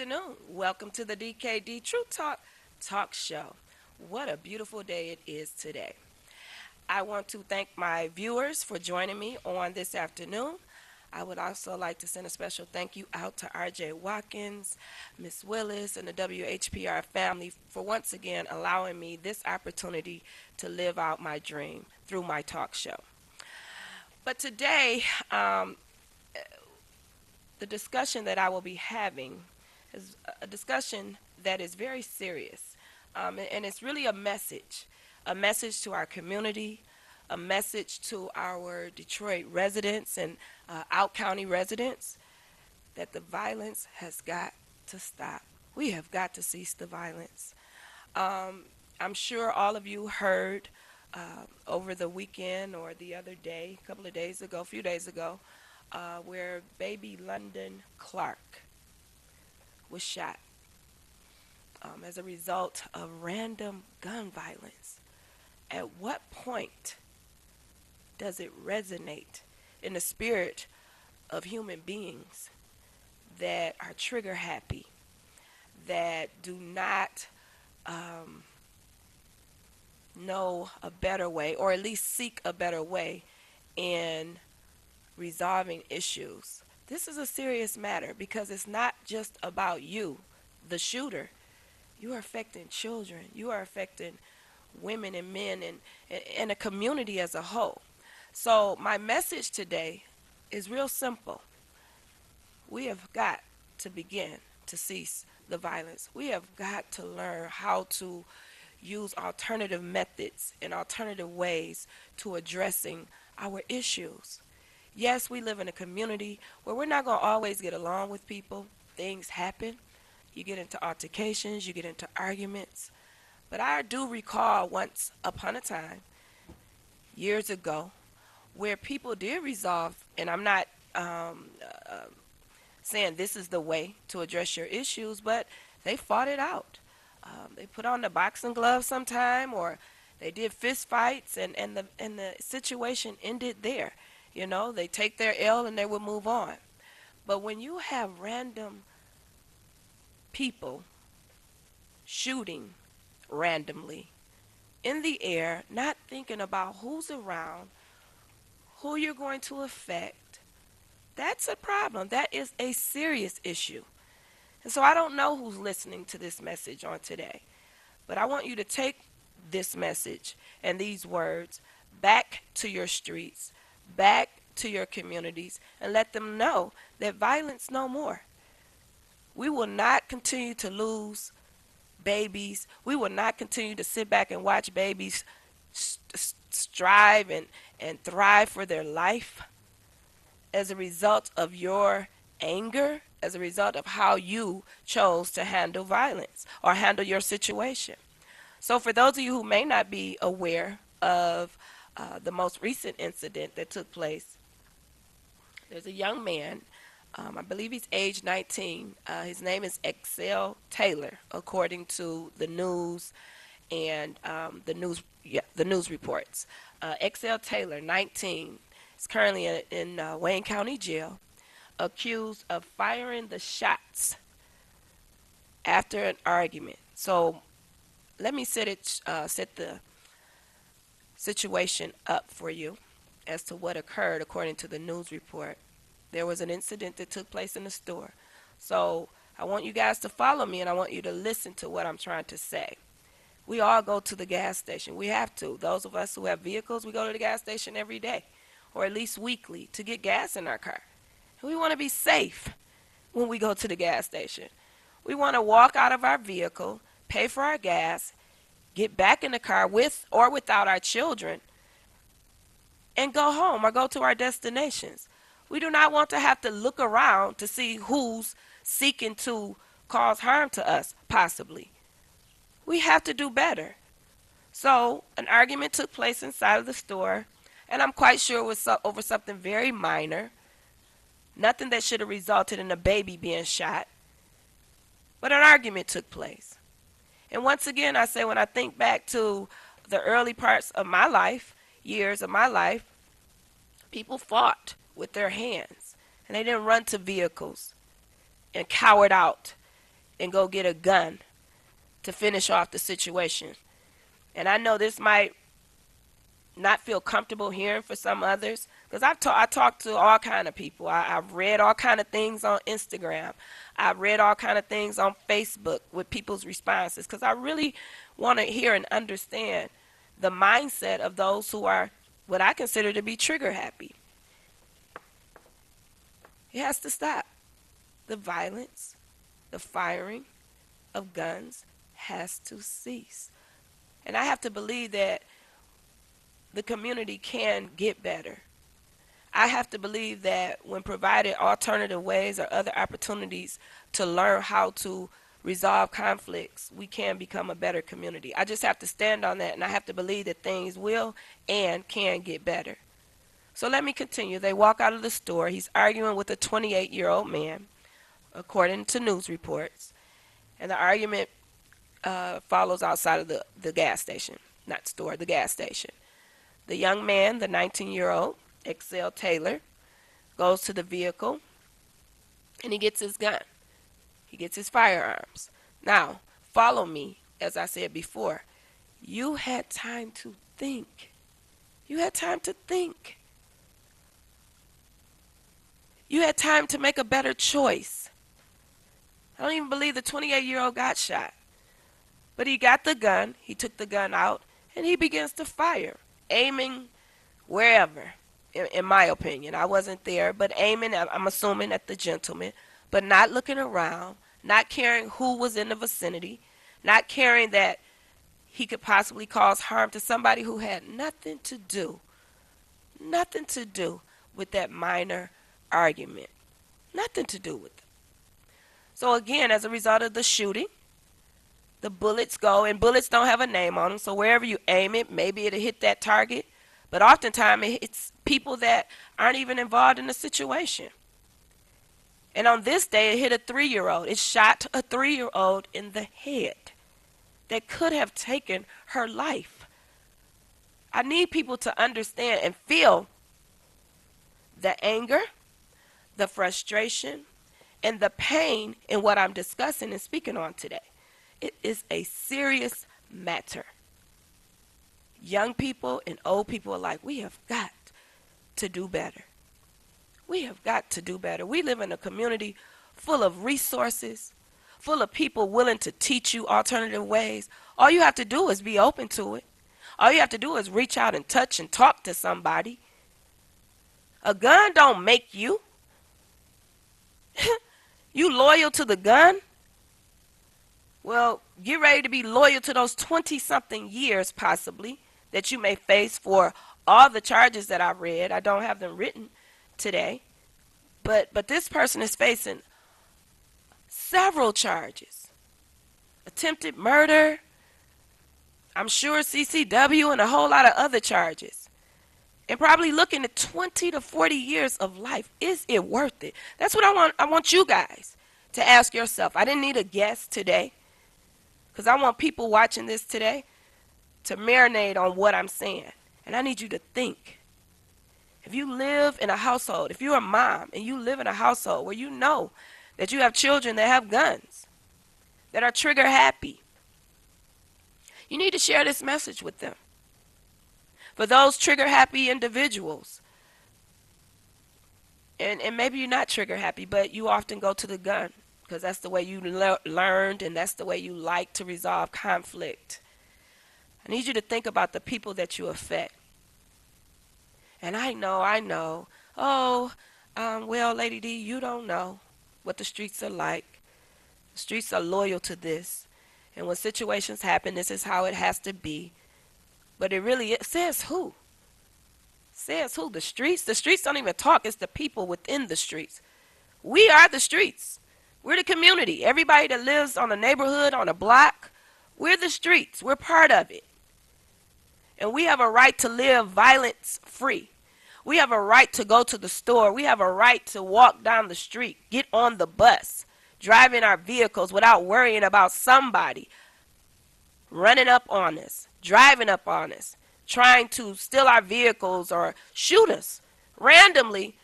afternoon. Welcome to the Dkd Real Talk show. What a beautiful day it is today. I want to thank my viewers for joining me on this afternoon. I would also like to send a special thank you out to RJ Watkins, Miss Willis, and the WHPR family for once again allowing me this opportunity to live out my dream through my talk show. But today, the discussion that I will be having is a discussion that is very serious. And it's really a message to our community, a message to our Detroit residents and out county residents that the violence has got to stop. We have got to cease the violence. I'm sure all of you heard over the weekend or the other day, a couple of days ago, a few days ago, where baby London Clark was shot as a result of random gun violence. At what point does it resonate in the spirit of human beings that are trigger happy, that do not know a better way, or at least seek a better way in resolving issues? This is a serious matter because it's not just about you, the shooter. You are affecting children. You are affecting women and men and a community as a whole. So my message today is real simple. We have got to begin to cease the violence. We have got to learn how to use alternative methods and alternative ways to addressing our issues. Yes, we live in a community where we're not going to always get along with people. Things happen. You get into altercations, you get into arguments. But I do recall once upon a time, years ago, where people did resolve, and I'm not saying this is the way to address your issues, but they fought it out. They put on the boxing gloves sometime, or they did fist fights, and the situation ended there. You know, they take their L and they would move on. But when you have random people shooting randomly in the air, not thinking about who's around, who you're going to affect, that's a problem. That is a serious issue. And so I don't know who's listening to this message on today, but I want you to take this message and these words back to your streets, back to your communities, and let them know that violence no more. We will not continue to lose babies. We will not continue to sit back and watch babies strive and thrive for their life as a result of your anger, as a result of how you chose to handle violence or handle your situation. So for those of you who may not be aware of the most recent incident that took place, there's a young man, I believe he's age 19. His name is Excel Taylor, according to the news and the news reports. Excel Taylor, 19, is currently in Wayne County Jail, accused of firing the shots after an argument. So let me set the situation up for you as to what occurred according to the news report. There was an incident that took place in the store. So I want you guys to follow me, and I want you to listen to what I'm trying to say. We all go to the gas station. We have to. Those of us who have vehicles, we go to the gas station every day, or at least weekly, to get gas in our car. And we want to be safe when we go to the gas station. We want to walk out of our vehicle, pay for our gas, get back in the car with or without our children, and go home or go to our destinations. We do not want to have to look around to see who's seeking to cause harm to us, possibly. We have to do better. So an argument took place inside of the store, and I'm quite sure it was over something very minor, nothing that should have resulted in a baby being shot, but an argument took place. And once again, I say, when I think back to the early parts of my life, years of my life, people fought with their hands, and they didn't run to vehicles and cowered out and go get a gun to finish off the situation. And I know this might not feel comfortable hearing for some others, because I talked to all kind of people. I've read all kind of things on Instagram. I've read all kind of things on Facebook with people's responses, because I really want to hear and understand the mindset of those who are what I consider to be trigger happy. It has to stop. The violence, the firing of guns has to cease. And I have to believe that the community can get better. I have to believe that when provided alternative ways or other opportunities to learn how to resolve conflicts, we can become a better community. I just have to stand on that, and I have to believe that things will and can get better. So let me continue. They walk out of the store. He's arguing with a 28-year-old man, according to news reports. And the argument follows outside of the gas station, not store, the gas station. The young man, the 19-year-old, Excel Taylor, goes to the vehicle and he gets his gun. He gets his firearms. Now, follow me, as I said before. You had time to think. You had time to think. You had time to make a better choice. I don't even believe the 28-year-old got shot. But he got the gun, he took the gun out, and he begins to fire, aiming wherever, in my opinion. I wasn't there, but aiming, I'm assuming, at the gentleman, but not looking around, not caring who was in the vicinity, not caring that he could possibly cause harm to somebody who had nothing to do with that minor argument. Nothing to do with it. So again, as a result of the shooting, the bullets go, and bullets don't have a name on them, so wherever you aim it, maybe it'll hit that target. But oftentimes it's people that aren't even involved in the situation. And on this day, it hit a 3-year-old. It shot a 3-year-old in the head that could have taken her life. I need people to understand and feel the anger, the frustration, and the pain in what I'm discussing and speaking on today. It is a serious matter. Young people and old people are like, we have got to do better. We have got to do better. We live in a community full of resources, full of people willing to teach you alternative ways. All you have to do is be open to it. All you have to do is reach out and touch and talk to somebody. A gun don't make you. You loyal to the gun? Well, get ready to be loyal to those 20-something years, possibly, that you may face for all the charges that I read. I don't have them written today. But this person is facing several charges. Attempted murder, I'm sure CCW, and a whole lot of other charges. And probably looking at 20 to 40 years of life. Is it worth it? That's what I want you guys to ask yourself. I didn't need a guest today, because I want people watching this today to marinate on what I'm saying. And I need you to think. If you live in a household, if you're a mom and you live in a household where you know that you have children that have guns, that are trigger happy, you need to share this message with them. For those trigger happy individuals, and maybe you're not trigger happy, but you often go to the gun because that's the way you learned and that's the way you like to resolve conflict. I need you to think about the people that you affect. And I know, well, Lady D, you don't know what the streets are like. The streets are loyal to this. And when situations happen, this is how it has to be. But it says who? Says who? The streets? The streets don't even talk. It's the people within the streets. We are the streets. We're the community. Everybody that lives on a neighborhood, on a block, we're the streets. We're part of it. And we have a right to live violence free. We have a right to go to the store. We have a right to walk down the street, get on the bus, drive in our vehicles without worrying about somebody running up on us, driving up on us, trying to steal our vehicles or shoot us randomly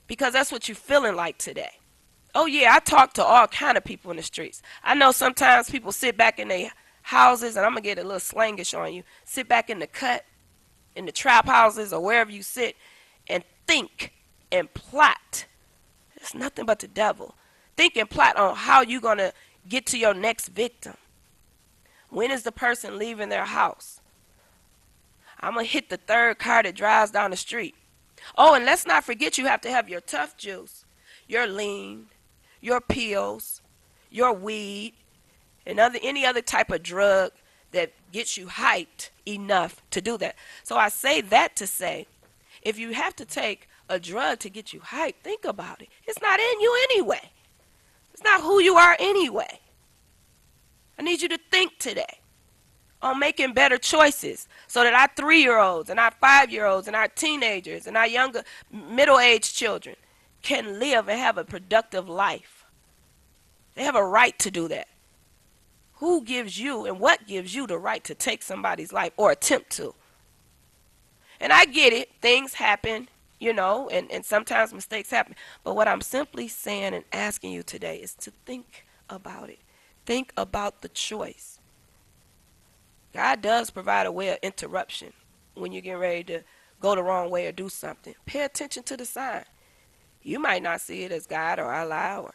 because that's what you're feeling like today. Oh yeah, I talk to all kind of people in the streets. I know sometimes people sit back in their houses, and I'm gonna get a little slangish on you. Sit back in the cut, in the trap houses, or wherever you sit, and think and plot. It's nothing but the devil. Think and plot on how you gonna get to your next victim. When is the person leaving their house? I'm gonna hit the third car that drives down the street. Oh, and let's not forget you have to have your tough juice, your lean, your pills, your weed, and any other type of drug that gets you hyped enough to do that. So I say that to say, if you have to take a drug to get you hyped, think about it. It's not in you anyway. It's not who you are anyway. I need you to think today on making better choices so that our 3-year-olds and our 5-year-olds and our teenagers and our younger middle-aged children can live and have a productive life. They have a right to do that. Who gives you and what gives you the right to take somebody's life or attempt to? And I get it. Things happen, and sometimes mistakes happen. But what I'm simply saying and asking you today is to think about it. Think about the choice. God does provide a way of interruption when you're getting ready to go the wrong way or do something. Pay attention to the sign. You might not see it as God or Allah or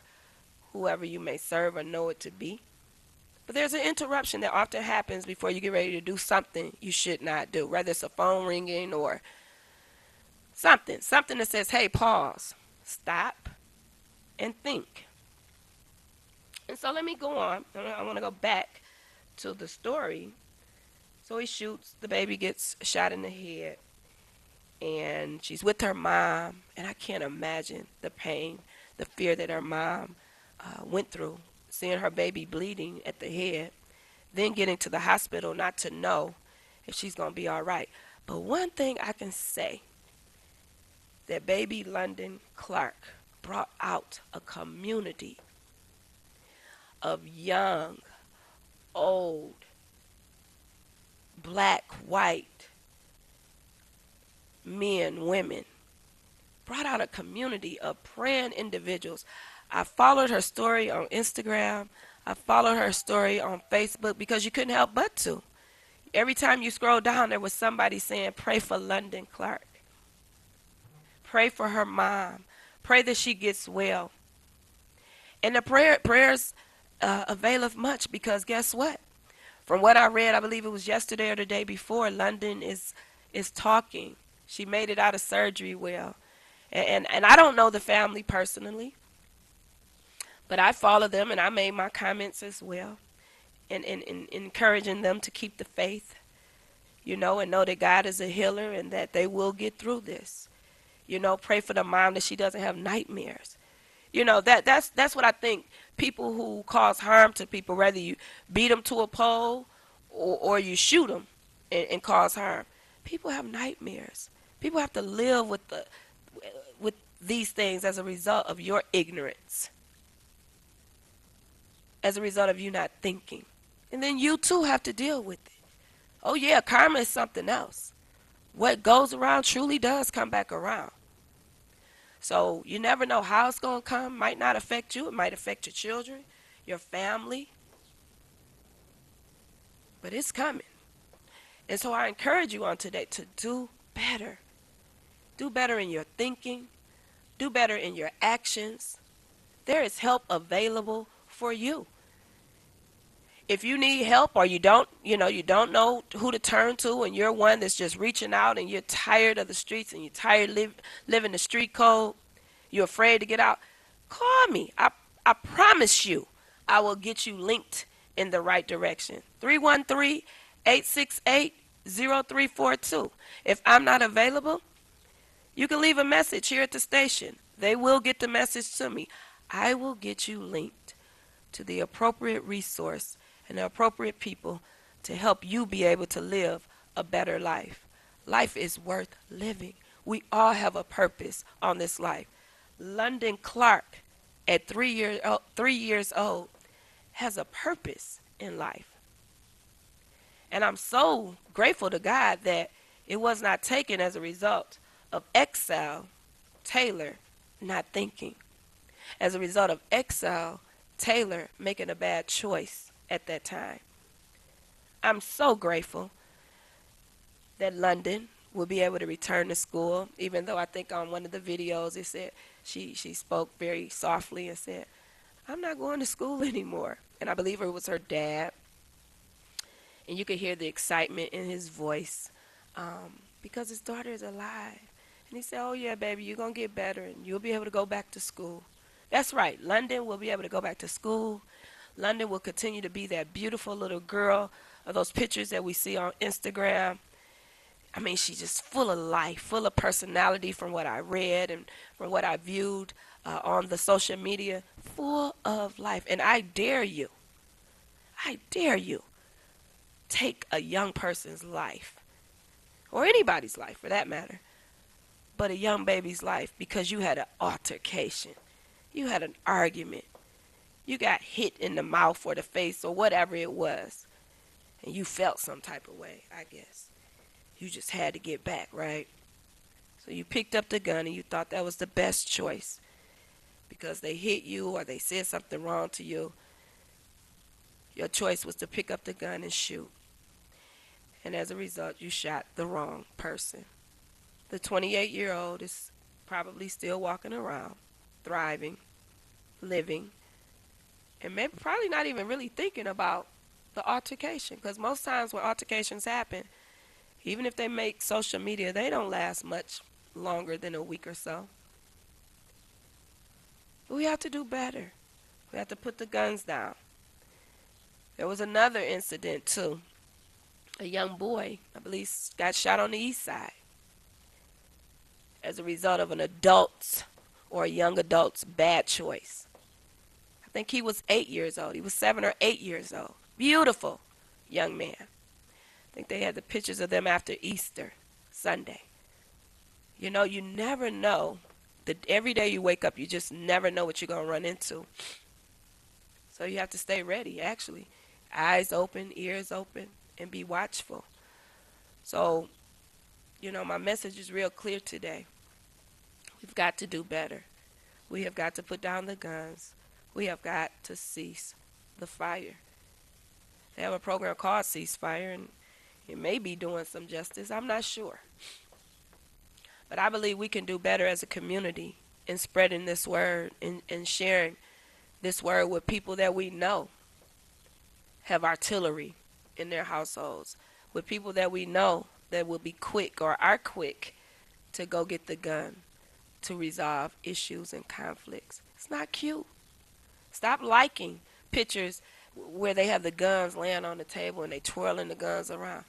whoever you may serve or know it to be. But there's an interruption that often happens before you get ready to do something you should not do. Whether it's a phone ringing or something that says, hey, pause, stop, and think. And so let me go on. I want to go back to the story. So he shoots, the baby gets shot in the head, and she's with her mom, and I can't imagine the pain, the fear that her mom went through, seeing her baby bleeding at the head, then getting to the hospital not to know if she's going to be all right. But one thing I can say, that baby London Clark brought out a community of young, old, black, white, men, women, brought out a community of praying individuals. I followed her story on Instagram. I followed her story on Facebook because you couldn't help but to. Every time you scroll down, there was somebody saying, pray for London Clark. Pray for her mom. Pray that she gets well. And the prayers availeth much because guess what? From what I read, I believe it was yesterday or the day before, London is talking. She made it out of surgery well. And I don't know the family personally, but I follow them and I made my comments as well, and encouraging them to keep the faith, and know that God is a healer and that they will get through this. Pray for the mom that she doesn't have nightmares. That's what I think. People who cause harm to people, whether you beat them to a pole or you shoot them and cause harm, people have nightmares. People have to live with these things as a result of your ignorance, as a result of you not thinking. And then you too have to deal with it. Oh yeah, karma is something else. What goes around truly does come back around. So you never know how it's going to come. Might not affect you. It might affect your children, your family. But it's coming. And so I encourage you on today to do better. Do better in your thinking. Do better in your actions. There is help available for you. If you need help or you don't know who to turn to, and you're one that's just reaching out and you're tired of the streets and you're tired living the street code, you're afraid to get out, call me. I promise you I will get you linked in the right direction. 313-868-0342. If I'm not available, you can leave a message here at the station. They will get the message to me. I will get you linked to the appropriate resource and the appropriate people to help you be able to live a better life. Life is worth living. We all have a purpose on this life. London Clark, at 3 years old, has a purpose in life. And I'm so grateful to God that it was not taken as a result of Excel Taylor not thinking. as a result of Exile Taylor making a bad choice at that time. I'm so grateful that London will be able to return to school, even though I think on one of the videos it said she spoke very softly and said, I'm not going to school anymore. And I believe it was her dad. And you could hear the excitement in his voice because his daughter is alive. And he said, oh, yeah, baby, you're going to get better and you'll be able to go back to school. That's right. London will be able to go back to school. London will continue to be that beautiful little girl of those pictures that we see on Instagram. I mean, she's just full of life, full of personality from what I read and from what I viewed on the social media, full of life. And I dare you, take a young person's life, or anybody's life for that matter, but a young baby's life because you had an altercation, you had an argument, you got hit in the mouth or the face or whatever it was, and you felt some type of way, I guess. You just had to get back, right? So you picked up the gun and you thought that was the best choice because they hit you or they said something wrong to you. Your choice was to pick up the gun and shoot. And as a result, you shot the wrong person. The 28-year-old is probably still walking around, thriving, living, and maybe probably not even really thinking about the altercation. Because most times when altercations happen, even if they make social media, they don't last much longer than a week or so. But we have to do better. We have to put the guns down. There was another incident too. A young boy, I believe, got shot on the east side as a result of an adult's or a young adult's bad choice. I think he was 8 years old. He was 7 or 8 years old. Beautiful young man. I think they had the pictures of them after Easter Sunday. You know, you never know. Every day you wake up, you just never know what you're going to run into. So you have to stay ready, actually. Eyes open, ears open, and be watchful. So, you know, my message is real clear today. We've got to do better. We have got to put down the guns. We have got to cease the fire. They have a program called Ceasefire, and it may be doing some justice. I'm not sure. But I believe we can do better as a community in spreading this word and sharing this word with people that we know have artillery in their households, with people that we know that will be quick or are quick to go get the gun to resolve issues and conflicts. It's not cute. Stop liking pictures where they have the guns laying on the table and they twirling the guns around.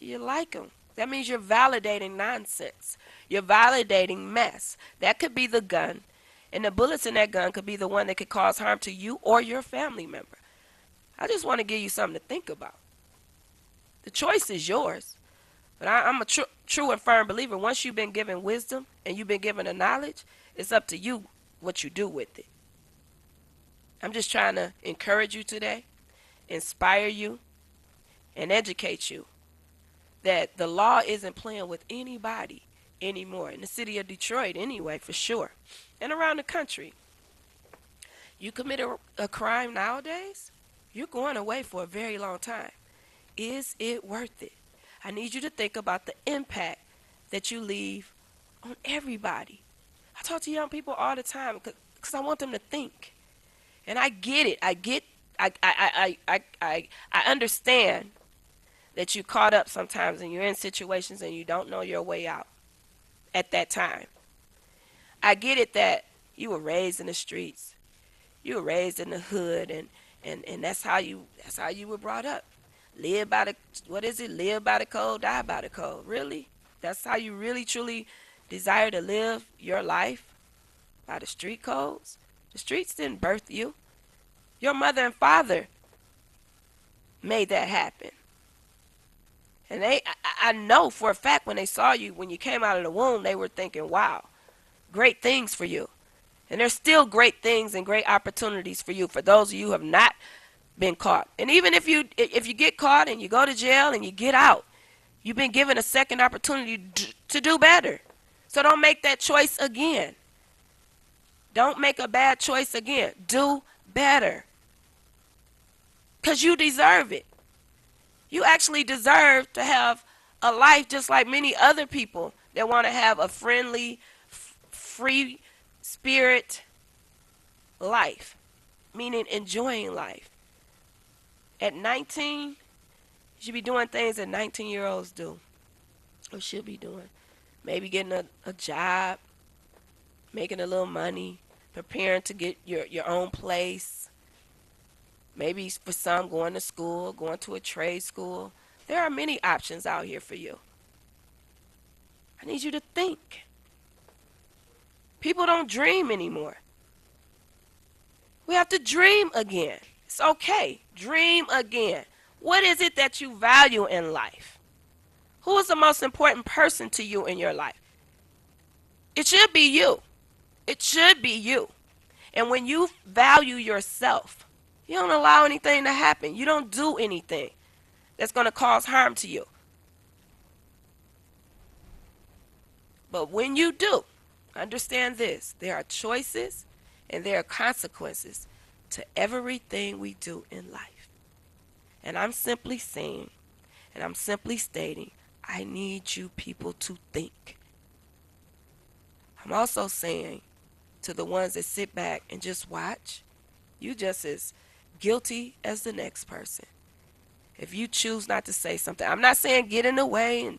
You like them. That means you're validating nonsense. You're validating mess. That could be the gun, and the bullets in that gun could be the one that could cause harm to you or your family member. I just want to give you something to think about. The choice is yours. But I'm a true and firm believer. Once you've been given wisdom and you've been given the knowledge, it's up to you what you do with it. I'm just trying to encourage you today, inspire you, and educate you that the law isn't playing with anybody anymore. In the city of Detroit anyway, for sure. And around the country. You commit a crime nowadays, you're going away for a very long time. Is it worth it? I need you to think about the impact that you leave on everybody. I talk to young people all the time because I want them to think. And I get it. I understand that you're caught up sometimes and you're in situations and you don't know your way out at that time. I get it that you were raised in the streets. You were raised in the hood and that's how you were brought up. Live by the, what is it? Live by the code, die by the code. Really? That's how you really truly desire to live your life? By the street codes? The streets didn't birth you. Your mother and father made that happen. And I know for a fact when they saw you, when you came out of the womb, they were thinking, wow, great things for you. And there's still great things and great opportunities for you, for those of you who have not been caught. And even if you get caught and you go to jail and you get out, you've been given a second opportunity to do better. So don't make that choice again. Don't make a bad choice again. Do better. Because you deserve it. You actually deserve to have a life just like many other people that want to have a friendly, free spirit life, meaning enjoying life. At 19, you should be doing things that 19-year-olds do or should be doing. Maybe getting a job, making a little money, preparing to get your own place. Maybe for some going to school, going to a trade school. There are many options out here for you. I need you to think. People don't dream anymore. We have to dream again. It's okay. Dream again. What is it that you value in life? Who is the most important person to you in your life? It should be you. It should be you. And when you value yourself, you don't allow anything to happen. You don't do anything that's going to cause harm to you. But when you do, understand this. There are choices and there are consequences to everything we do in life. And I'm simply saying, and I'm simply stating, I need you people to think. I'm also saying to the ones that sit back and just watch, you just as guilty as the next person. If you choose not to say something, I'm not saying get in the way and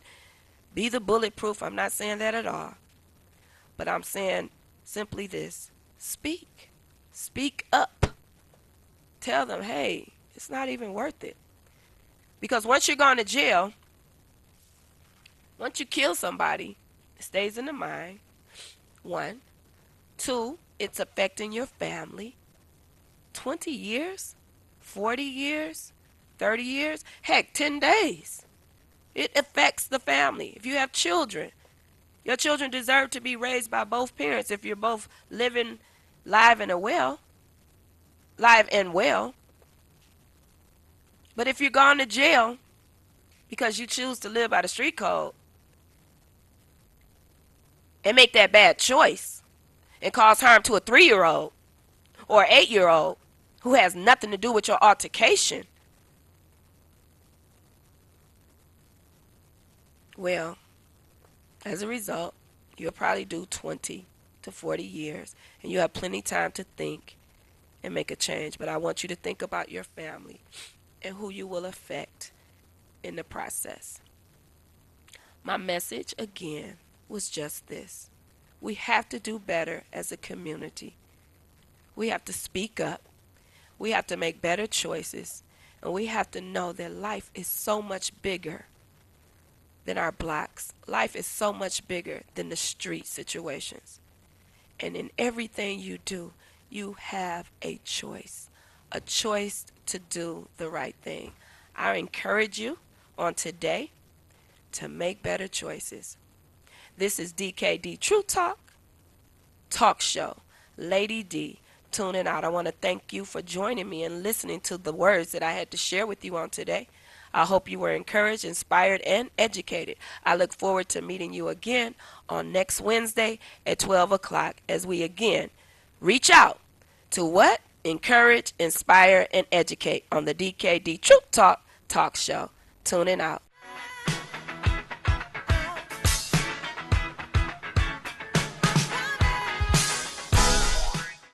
be the bulletproof. I'm not saying that at all. But I'm saying simply this. Speak. Speak up. Tell them, hey, it's not even worth it. Because once you're going to jail, once you kill somebody, it stays in the mind. 1. 2, it's affecting your family. 20 years, 40 years, 30 years, heck, 10 days. It affects the family. If you have children, your children deserve to be raised by both parents if you're both living live and well. But if you're gone to jail because you choose to live by the street code and make that bad choice and cause harm to a 3-year-old or 8-year-old who has nothing to do with your altercation, well, as a result, you'll probably do 20 to 40 years, and you have plenty of time to think and make a change. But I want you to think about your family and who you will affect in the process. My message, again, was just this. We have to do better as a community. We have to speak up. We have to make better choices. And we have to know that life is so much bigger than our blocks. Life is so much bigger than the street situations. And in everything you do, you have a choice to do the right thing. I encourage you on today to make better choices. This is Dkd Real Talk Show. Lady D, tuning out. I want to thank you for joining me and listening to the words that I had to share with you on today. I hope you were encouraged, inspired, and educated. I look forward to meeting you again on next Wednesday at 12 o'clock as we again reach out to what? Encourage, inspire, and educate on the Dkd Real Talk Show. Tuning out.